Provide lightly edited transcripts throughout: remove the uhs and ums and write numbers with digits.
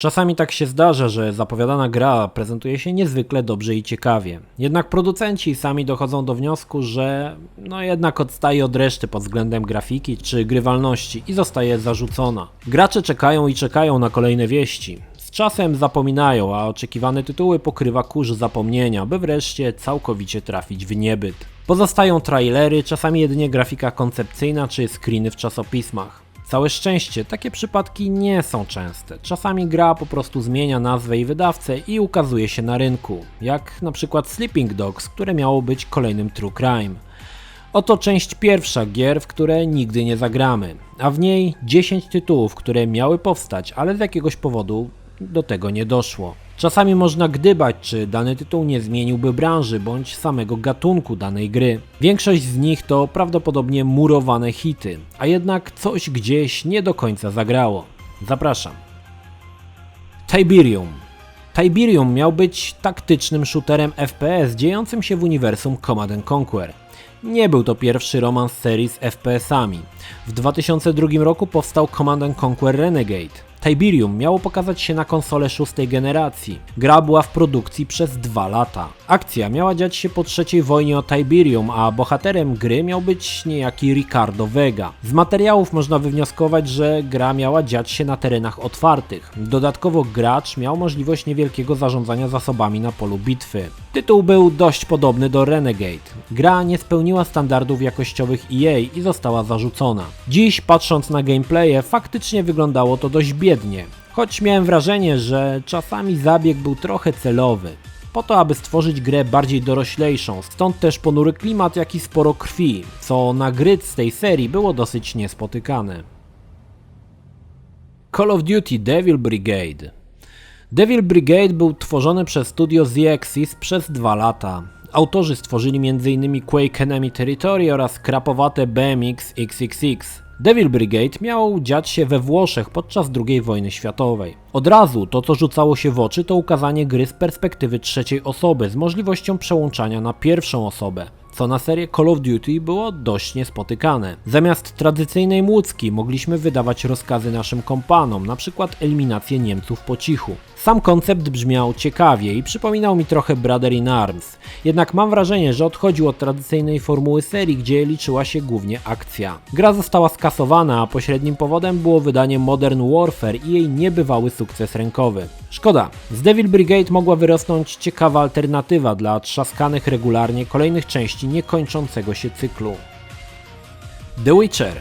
Czasami tak się zdarza, że zapowiadana gra prezentuje się niezwykle dobrze i ciekawie. Jednak producenci sami dochodzą do wniosku, że jednak odstaje od reszty pod względem grafiki czy grywalności i zostaje zarzucona. Gracze czekają i czekają na kolejne wieści. Z czasem zapominają, a oczekiwane tytuły pokrywa kurz zapomnienia, by wreszcie całkowicie trafić w niebyt. Pozostają trailery, czasami jedynie grafika koncepcyjna czy screeny w czasopismach. Całe szczęście, takie przypadki nie są częste. Czasami gra po prostu zmienia nazwę i wydawcę i ukazuje się na rynku, jak na przykład Sleeping Dogs, które miało być kolejnym True Crime. Oto część pierwsza gier, w które nigdy nie zagramy, a w niej 10 tytułów, które miały powstać, ale z jakiegoś powodu do tego nie doszło. Czasami można gdybać, czy dany tytuł nie zmieniłby branży bądź samego gatunku danej gry. Większość z nich to prawdopodobnie murowane hity, a jednak coś gdzieś nie do końca zagrało. Zapraszam. Tiberium. Tiberium miał być taktycznym shooterem FPS dziejącym się w uniwersum Command & Conquer. Nie był to pierwszy romans serii z FPS-ami. W 2002 roku powstał Command & Conquer Renegade. Tiberium miało pokazać się na konsolę 6. generacji. Gra była w produkcji przez 2 lata. Akcja miała dziać się po III wojnie o Tiberium, a bohaterem gry miał być niejaki Ricardo Vega. Z materiałów można wywnioskować, że gra miała dziać się na terenach otwartych. Dodatkowo gracz miał możliwość niewielkiego zarządzania zasobami na polu bitwy. Tytuł był dość podobny do Renegade. Gra nie spełniła standardów jakościowych EA i została zarzucona. Dziś, patrząc na gameplaye, faktycznie wyglądało to dość biednie, choć miałem wrażenie, że czasami zabieg był trochę celowy, po to aby stworzyć grę bardziej doroślejszą, stąd też ponury klimat, jak i sporo krwi, co na gry z tej serii było dosyć niespotykane. Call of Duty Devil Brigade. Devil Brigade był tworzony przez studio ZXIS przez 2 lata. Autorzy stworzyli m.in. Quake Enemy Territory oraz krapowate BMX XXX. Devil Brigade miał dziać się we Włoszech podczas II wojny światowej. Od razu to, co rzucało się w oczy, to ukazanie gry z perspektywy trzeciej osoby z możliwością przełączania na pierwszą osobę, co na serię Call of Duty było dość niespotykane. Zamiast tradycyjnej młódzki mogliśmy wydawać rozkazy naszym kompanom, np. eliminację Niemców po cichu. Sam koncept brzmiał ciekawie i przypominał mi trochę Brother in Arms, jednak mam wrażenie, że odchodził od tradycyjnej formuły serii, gdzie liczyła się głównie akcja. Gra została skasowana, a pośrednim powodem było wydanie Modern Warfare i jej niebywały sukces rynkowy. Szkoda, z Devil Brigade mogła wyrosnąć ciekawa alternatywa dla trzaskanych regularnie kolejnych części niekończącego się cyklu. The Witcher.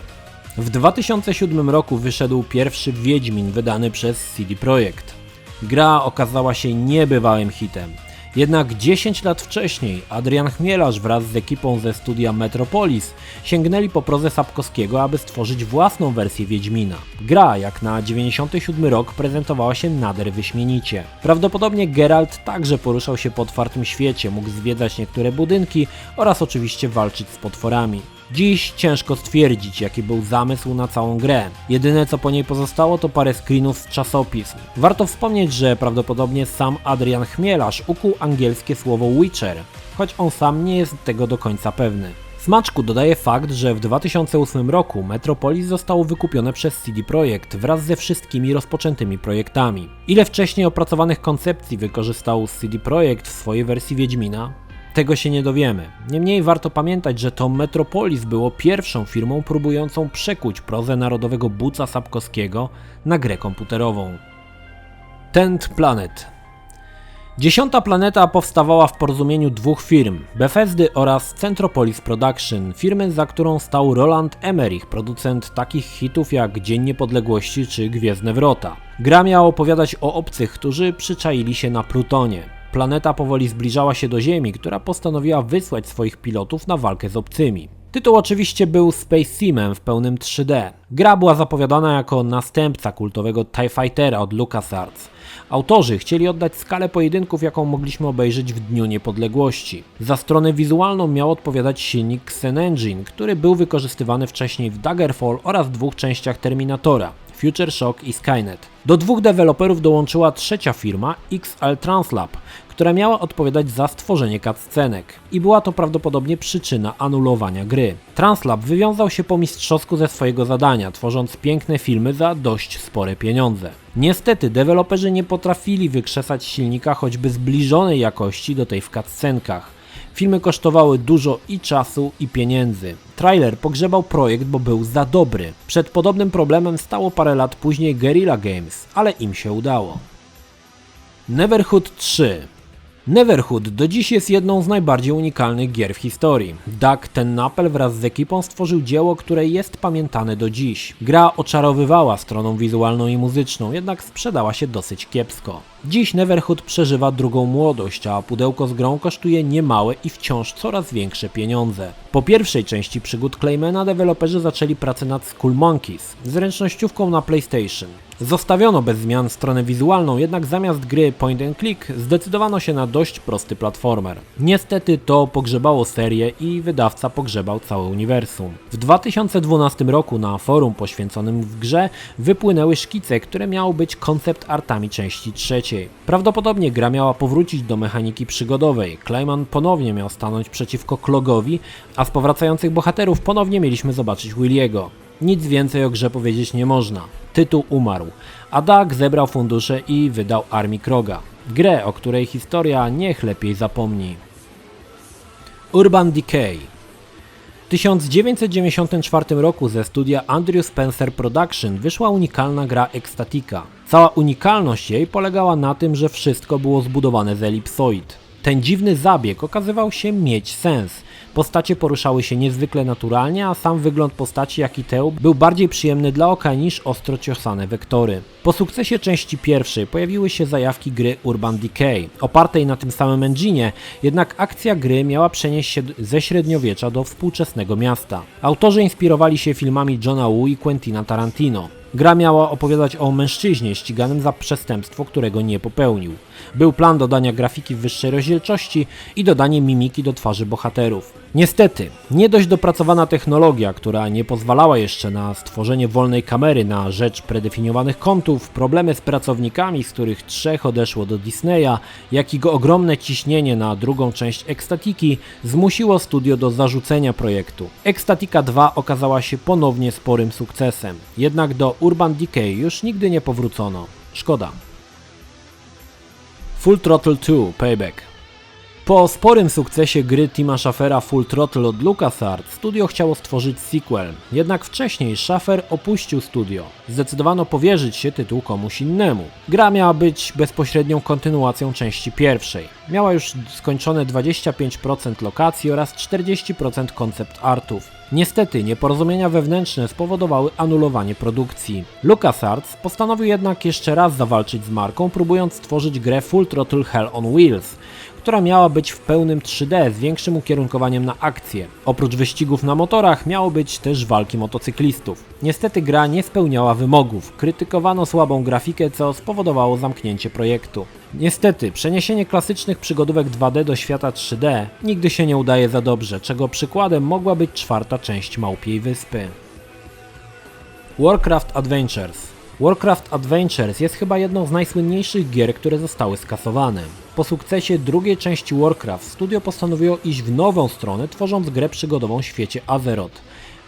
W 2007 roku wyszedł pierwszy Wiedźmin wydany przez CD Projekt. Gra okazała się niebywałym hitem. Jednak 10 lat wcześniej Adrian Chmielarz wraz z ekipą ze studia Metropolis sięgnęli po prozę Sapkowskiego, aby stworzyć własną wersję Wiedźmina. Gra, jak na 97 rok, prezentowała się nader wyśmienicie. Prawdopodobnie Geralt także poruszał się po otwartym świecie, mógł zwiedzać niektóre budynki oraz oczywiście walczyć z potworami. Dziś ciężko stwierdzić, jaki był zamysł na całą grę. Jedyne, co po niej pozostało, to parę screenów z czasopism. Warto wspomnieć, że prawdopodobnie sam Adrian Chmielarz ukuł angielskie słowo Witcher, choć on sam nie jest tego do końca pewny. Smaczku dodaje fakt, że w 2008 roku Metropolis zostało wykupione przez CD Projekt wraz ze wszystkimi rozpoczętymi projektami. Ile wcześniej opracowanych koncepcji wykorzystał CD Projekt w swojej wersji Wiedźmina? Tego się nie dowiemy. Niemniej warto pamiętać, że to Metropolis było pierwszą firmą próbującą przekuć prozę narodowego buca Sapkowskiego na grę komputerową. Tenth Planet. 10. Planeta powstawała w porozumieniu 2 firm, Bethesdy oraz Centropolis Production, firmy, za którą stał Roland Emmerich, producent takich hitów jak Dzień Niepodległości czy Gwiezdne Wrota. Gra miała opowiadać o obcych, którzy przyczaili się na Plutonie. Planeta powoli zbliżała się do Ziemi, która postanowiła wysłać swoich pilotów na walkę z obcymi. Tytuł oczywiście był Space Simem w pełnym 3D. Gra była zapowiadana jako następca kultowego TIE Fightera od LucasArts. Autorzy chcieli oddać skalę pojedynków, jaką mogliśmy obejrzeć w Dniu Niepodległości. Za stronę wizualną miał odpowiadać silnik CyanoEngine, który był wykorzystywany wcześniej w Daggerfall oraz 2 częściach Terminatora, Future Shock i Skynet. Do 2 deweloperów dołączyła trzecia firma, XL Translab, która miała odpowiadać za stworzenie cutscenek i była to prawdopodobnie przyczyna anulowania gry. Translab wywiązał się po mistrzowsku ze swojego zadania, tworząc piękne filmy za dość spore pieniądze. Niestety deweloperzy nie potrafili wykrzesać silnika choćby zbliżonej jakości do tej w cutscenkach. Filmy kosztowały dużo i czasu, i pieniędzy. Trailer pogrzebał projekt, bo był za dobry. Przed podobnym problemem stało parę lat później Guerrilla Games, ale im się udało. Neverhood 3. Neverhood do dziś jest jedną z najbardziej unikalnych gier w historii. Doug TenNapel wraz z ekipą stworzył dzieło, które jest pamiętane do dziś. Gra oczarowywała stroną wizualną i muzyczną, jednak sprzedała się dosyć kiepsko. Dziś Neverhood przeżywa drugą młodość, a pudełko z grą kosztuje niemałe i wciąż coraz większe pieniądze. Po pierwszej części przygód Claymana deweloperzy zaczęli pracę nad Skull Monkeys, zręcznościówką na PlayStation. Zostawiono bez zmian stronę wizualną, jednak zamiast gry point and click zdecydowano się na dość prosty platformer. Niestety to pogrzebało serię i wydawca pogrzebał całe uniwersum. W 2012 roku na forum poświęconym w grze wypłynęły szkice, które miały być koncept artami części trzeciej. Prawdopodobnie gra miała powrócić do mechaniki przygodowej. Clayman ponownie miał stanąć przeciwko Klogowi, a z powracających bohaterów ponownie mieliśmy zobaczyć Williego. Nic więcej o grze powiedzieć nie można. Tytuł umarł, a Doug zebrał fundusze i wydał Armii Kroga. Grę, o której historia niech lepiej zapomni. Urban Decay. W 1994 roku ze studia Andrew Spencer Production wyszła unikalna gra Ecstatica. Cała unikalność jej polegała na tym, że wszystko było zbudowane z elipsoid. Ten dziwny zabieg okazywał się mieć sens. Postacie poruszały się niezwykle naturalnie, a sam wygląd postaci jak i Teo był bardziej przyjemny dla oka niż ostro ciosane wektory. Po sukcesie części pierwszej pojawiły się zajawki gry Urban Decay, opartej na tym samym engine'ie, jednak akcja gry miała przenieść się ze średniowiecza do współczesnego miasta. Autorzy inspirowali się filmami Johna Woo i Quentina Tarantino. Gra miała opowiadać o mężczyźnie ściganym za przestępstwo, którego nie popełnił. Był plan dodania grafiki w wyższej rozdzielczości i dodanie mimiki do twarzy bohaterów. Niestety, nie dość dopracowana technologia, która nie pozwalała jeszcze na stworzenie wolnej kamery na rzecz predefiniowanych kątów, problemy z pracownikami, z których 3 odeszło do Disneya, jak i ogromne ciśnienie na drugą część Ecstatiki zmusiło studio do zarzucenia projektu. Ecstatica 2 okazała się ponownie sporym sukcesem, jednak do Urban Decay już nigdy nie powrócono. Szkoda. Full Throttle 2 Payback. Po sporym sukcesie gry Tima Schaffera Full Throttle od LucasArts, studio chciało stworzyć sequel. Jednak wcześniej Schaffer opuścił studio. Zdecydowano powierzyć się tytuł komuś innemu. Gra miała być bezpośrednią kontynuacją części pierwszej. Miała już skończone 25% lokacji oraz 40% koncept artów. Niestety nieporozumienia wewnętrzne spowodowały anulowanie produkcji. LucasArts postanowił jednak jeszcze raz zawalczyć z marką, próbując stworzyć grę Full Throttle Hell on Wheels, która miała być w pełnym 3D z większym ukierunkowaniem na akcję. Oprócz wyścigów na motorach miało być też walki motocyklistów. Niestety gra nie spełniała wymogów, krytykowano słabą grafikę, co spowodowało zamknięcie projektu. Niestety przeniesienie klasycznych przygodówek 2D do świata 3D nigdy się nie udaje za dobrze, czego przykładem mogła być 4. część Małpiej Wyspy. Warcraft Adventures. Warcraft Adventures jest chyba jedną z najsłynniejszych gier, które zostały skasowane. Po sukcesie drugiej części Warcraft studio postanowiło iść w nową stronę, tworząc grę przygodową w świecie Azeroth.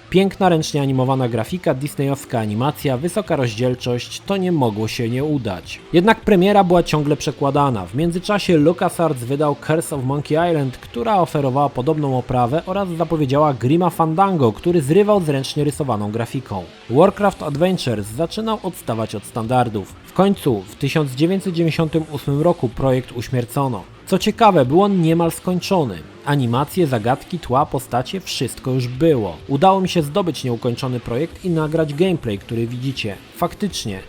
Piękna, ręcznie animowana grafika, disneyowska animacja, wysoka rozdzielczość, to nie mogło się nie udać. Jednak premiera była ciągle przekładana. W międzyczasie LucasArts wydał Curse of Monkey Island, która oferowała podobną oprawę oraz zapowiedziała Grima Fandango, który zrywał z ręcznie rysowaną grafiką. Warcraft Adventures zaczynał odstawać od standardów. W końcu w 1998 roku projekt uśmiercono. Co ciekawe, był on niemal skończony. Animacje, zagadki, tła, postacie, wszystko już było. Udało mi się zdobyć nieukończony projekt i nagrać gameplay, który widzicie. Faktycznie,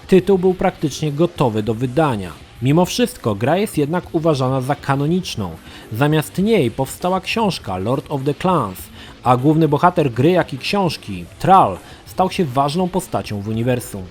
tytuł był praktycznie gotowy do wydania. Mimo wszystko, gra jest jednak uważana za kanoniczną. Zamiast niej powstała książka Lord of the Clans, a główny bohater gry, jak i książki, Thrall, stał się ważną postacią w uniwersum.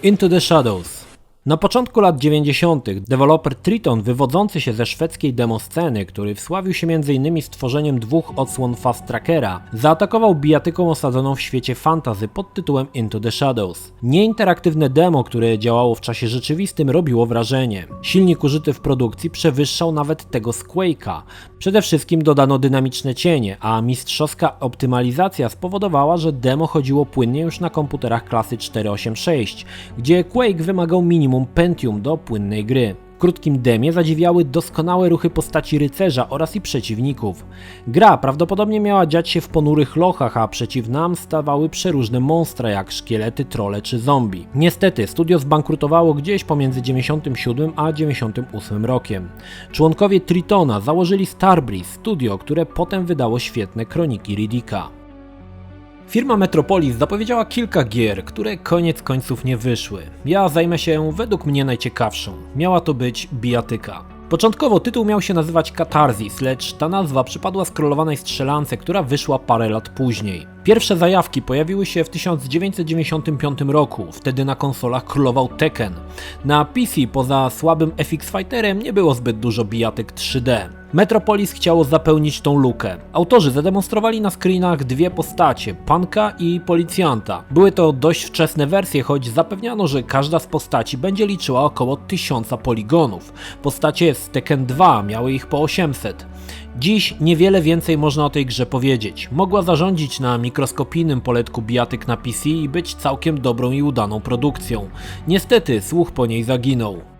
Into the Shadows. Na początku lat 90. deweloper Triton, wywodzący się ze szwedzkiej demosceny, który wsławił się m.in. stworzeniem 2 odsłon Fast Trackera, zaatakował bijatyką osadzoną w świecie fantasy pod tytułem Into the Shadows. Nieinteraktywne demo, które działało w czasie rzeczywistym, robiło wrażenie. Silnik użyty w produkcji przewyższał nawet tego z Quake'a. Przede wszystkim dodano dynamiczne cienie, a mistrzowska optymalizacja spowodowała, że demo chodziło płynnie już na komputerach klasy 486, gdzie Quake wymagał minimum Pentium do płynnej gry. W krótkim demie zadziwiały doskonałe ruchy postaci rycerza oraz i przeciwników. Gra prawdopodobnie miała dziać się w ponurych lochach, a przeciw nam stawały przeróżne monstra jak szkielety, trolle czy zombie. Niestety studio zbankrutowało gdzieś pomiędzy 97 a 98 rokiem. Członkowie Tritona założyli Starbreeze, studio, które potem wydało świetne Kroniki Riddicka. Firma Metropolis zapowiedziała kilka gier, które koniec końców nie wyszły. Ja zajmę się według mnie najciekawszą. Miała to być bijatyka. Początkowo tytuł miał się nazywać Catharsis, lecz ta nazwa przypadła scrollowanej strzelance, która wyszła parę lat później. Pierwsze zajawki pojawiły się w 1995 roku, wtedy na konsolach królował Tekken. Na PC poza słabym FX Fighterem nie było zbyt dużo bijatyk 3D. Metropolis chciało zapełnić tą lukę. Autorzy zademonstrowali na screenach 2 postacie, punka i policjanta. Były to dość wczesne wersje, choć zapewniano, że każda z postaci będzie liczyła około 1000 poligonów. Postacie z Tekken 2 miały ich po 800. Dziś niewiele więcej można o tej grze powiedzieć. Mogła zarządzić na mikroskopijnym poletku bijatyk na PC i być całkiem dobrą i udaną produkcją. Niestety słuch po niej zaginął.